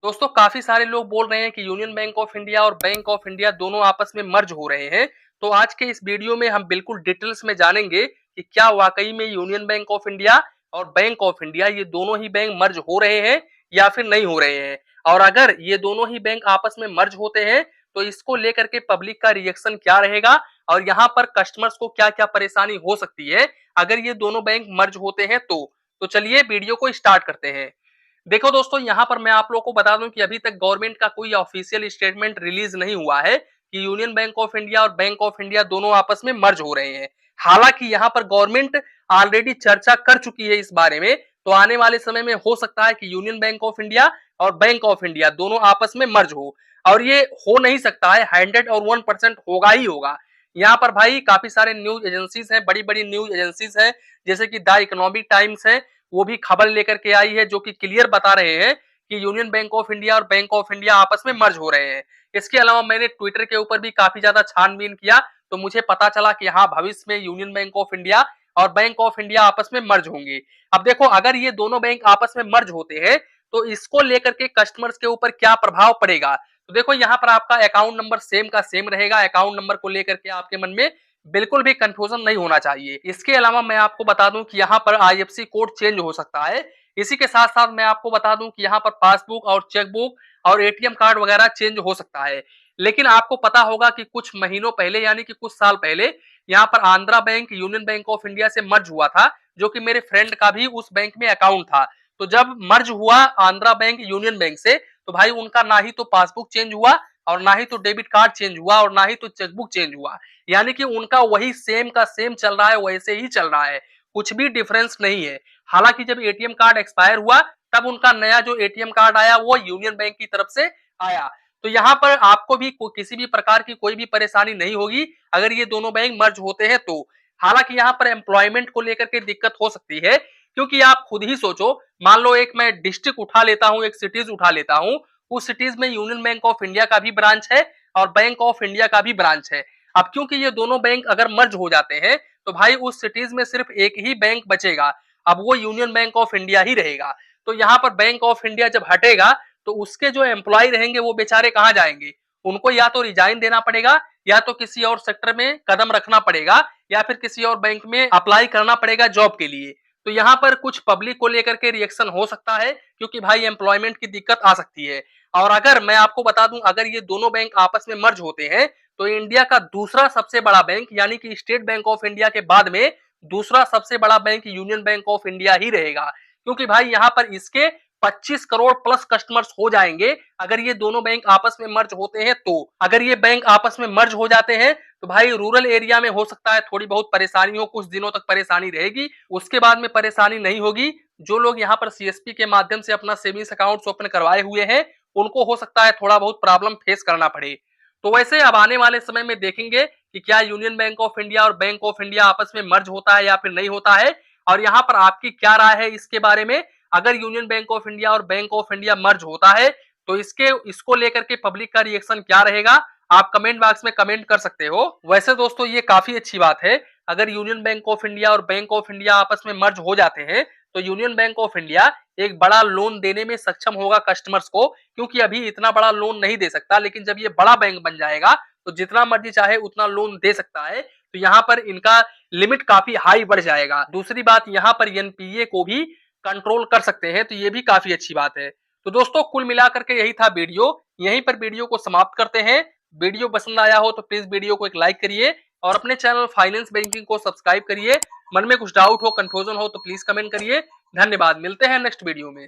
दोस्तों काफी सारे लोग बोल रहे हैं कि यूनियन बैंक ऑफ इंडिया और बैंक ऑफ इंडिया दोनों आपस में मर्ज हो रहे हैं। तो आज के इस वीडियो में हम बिल्कुल डिटेल्स में जानेंगे कि क्या वाकई में यूनियन बैंक ऑफ इंडिया और बैंक ऑफ इंडिया ये दोनों ही बैंक मर्ज हो रहे हैं या फिर नहीं हो रहे हैं। और अगर ये दोनों ही बैंक आपस में मर्ज होते हैं तो इसको लेकर के पब्लिक का रिएक्शन क्या रहेगा और यहाँ पर कस्टमर्स को क्या क्या परेशानी हो सकती है अगर ये दोनों बैंक मर्ज होते हैं। तो चलिए वीडियो को स्टार्ट करते हैं। देखो दोस्तों, यहाँ पर मैं आप लोगों को बता दूं कि अभी तक गवर्नमेंट का कोई ऑफिशियल स्टेटमेंट रिलीज नहीं हुआ है कि यूनियन बैंक ऑफ इंडिया और बैंक ऑफ इंडिया दोनों आपस में मर्ज हो रहे हैं। हालांकि यहाँ पर गवर्नमेंट ऑलरेडी चर्चा कर चुकी है इस बारे में। तो आने वाले समय में हो सकता है कि यूनियन बैंक ऑफ इंडिया और बैंक ऑफ इंडिया दोनों आपस में मर्ज हो। और ये हो नहीं सकता है, 101% होगा ही होगा। यहाँ पर भाई काफी सारे न्यूज एजेंसीज हैं, बड़ी बड़ी न्यूज एजेंसीज हैं, जैसे कि द इकोनॉमिक टाइम्स है, वो भी खबर लेकर के आई है जो कि क्लियर बता रहे हैं कि यूनियन बैंक ऑफ इंडिया और बैंक ऑफ इंडिया आपस में मर्ज हो रहे हैं। इसके अलावा मैंने ट्विटर के ऊपर भी काफी ज्यादा छानबीन किया तो मुझे पता चला कि हाँ, भविष्य में यूनियन बैंक ऑफ इंडिया और बैंक ऑफ इंडिया आपस में मर्ज होंगे। अब देखो, अगर ये दोनों बैंक आपस में मर्ज होते हैं तो इसको लेकर के कस्टमर्स के ऊपर क्या प्रभाव पड़ेगा। तो देखो, यहाँ पर आपका अकाउंट नंबर सेम का सेम रहेगा। अकाउंट नंबर को लेकर के आपके मन में बिल्कुल भी कंफ्यूजन नहीं होना चाहिए। इसके अलावा मैं आपको बता दूं कि यहाँ पर आईएफएससी कोड चेंज हो सकता है। इसी के साथ साथ मैं आपको बता दूं कि यहाँ पर पासबुक और चेकबुक और एटीएम कार्ड वगैरह चेंज हो सकता है। लेकिन आपको पता होगा कि कुछ महीनों पहले यानी कि कुछ साल पहले यहाँ पर Andhra bank Union Bank of India से मर्ज हुआ था, जो कि मेरे फ्रेंड का भी उस बैंक में अकाउंट था। तो जब मर्ज हुआ आंध्रा बैंक यूनियन बैंक से, तो भाई उनका ना ही तो पासबुक चेंज हुआ और ना ही तो डेबिट कार्ड चेंज हुआ और ना ही तो चेकबुक चेंज हुआ। यानी कि उनका वही सेम का सेम चल रहा है, वैसे ही चल रहा है, कुछ भी डिफरेंस नहीं है। हालांकि जब एटीएम कार्ड एक्सपायर हुआ तब उनका नया जो एटीएम कार्ड आया वो यूनियन बैंक की तरफ से आया। तो यहाँ पर आपको भी किसी भी प्रकार की कोई भी परेशानी नहीं होगी अगर ये दोनों बैंक मर्ज होते हैं तो। हालांकि यहाँ पर एम्प्लॉयमेंट को लेकर के दिक्कत हो सकती है, क्योंकि आप खुद ही सोचो, मान लो एक मैं डिस्ट्रिक्ट उठा लेता हूँ, एक सिटीज उठा लेता हूँ, उस सिटीज में यूनियन बैंक ऑफ इंडिया का भी ब्रांच है और बैंक ऑफ इंडिया का भी ब्रांच है। अब क्योंकि ये दोनों बैंक अगर मर्ज हो जाते हैं तो भाई उस सिटीज में सिर्फ एक ही बैंक बचेगा, अब वो यूनियन बैंक ऑफ इंडिया ही रहेगा। तो यहाँ पर बैंक ऑफ इंडिया जब हटेगा तो उसके जो एम्प्लॉय रहेंगे वो बेचारे कहाँ जाएंगे। उनको या तो रिजाइन देना पड़ेगा या तो किसी और सेक्टर में कदम रखना पड़ेगा या फिर किसी और बैंक में अप्लाई करना पड़ेगा जॉब के लिए। तो यहाँ पर कुछ पब्लिक को लेकर के रिएक्शन हो सकता है, क्योंकि भाई एम्प्लॉयमेंट की दिक्कत आ सकती है। और अगर मैं आपको बता दूं, अगर ये दोनों बैंक आपस में मर्ज होते हैं तो इंडिया का दूसरा सबसे बड़ा बैंक यानी कि स्टेट बैंक ऑफ इंडिया के बाद में दूसरा सबसे बड़ा bank Union Bank of India ही रहेगा। क्योंकि भाई यहाँ पर इसके 25 करोड़ प्लस कस्टमर्स हो जाएंगे अगर ये दोनों बैंक आपस में मर्ज होते हैं। तो अगर ये बैंक आपस में मर्ज हो जाते हैं तो भाई रूरल एरिया में हो सकता है थोड़ी बहुत परेशानी हो, कुछ दिनों तक परेशानी रहेगी, उसके बाद में परेशानी नहीं होगी। जो लोग यहाँ पर सीएसपी के माध्यम से अपना सेविंग्स अकाउंट ओपन करवाए हुए हैं उनको हो सकता है थोड़ा बहुत प्रॉब्लम फेस करना पड़े। तो वैसे अब आने वाले समय में देखेंगे कि क्या यूनियन बैंक ऑफ इंडिया और बैंक ऑफ इंडिया आपस में मर्ज होता है या फिर नहीं होता है, और यहाँ पर आपकी क्या राय है इसके बारे में। अगर यूनियन बैंक ऑफ इंडिया और बैंक ऑफ इंडिया मर्ज होता है तो इसको लेकर के पब्लिक का रिएक्शन क्या रहेगा, आप कमेंट बॉक्स में कमेंट कर सकते हो। वैसे दोस्तों ये काफी अच्छी बात है, अगर यूनियन बैंक ऑफ इंडिया और बैंक ऑफ इंडिया आपस में मर्ज हो जाते हैं तो यूनियन बैंक ऑफ इंडिया एक बड़ा लोन देने में सक्षम होगा कस्टमर्स को, क्योंकि अभी इतना बड़ा लोन नहीं दे सकता, लेकिन जब ये बड़ा बैंक बन जाएगा तो जितना मर्जी चाहे उतना लोन दे सकता है। तो यहाँ पर इनका लिमिट काफी हाई बढ़ जाएगा। दूसरी बात, यहाँ पर एनपीए को भी कंट्रोल कर सकते हैं, तो ये भी काफी अच्छी बात है। तो दोस्तों कुल मिलाकर के यही था वीडियो, यहीं पर वीडियो को समाप्त करते हैं। वीडियो पसंद आया हो तो प्लीज वीडियो को एक लाइक करिए और अपने चैनल फाइनेंस बैंकिंग को सब्सक्राइब करिए। मन में कुछ डाउट हो, कंफ्यूजन हो तो प्लीज कमेंट करिए। धन्यवाद, मिलते हैं नेक्स्ट वीडियो में।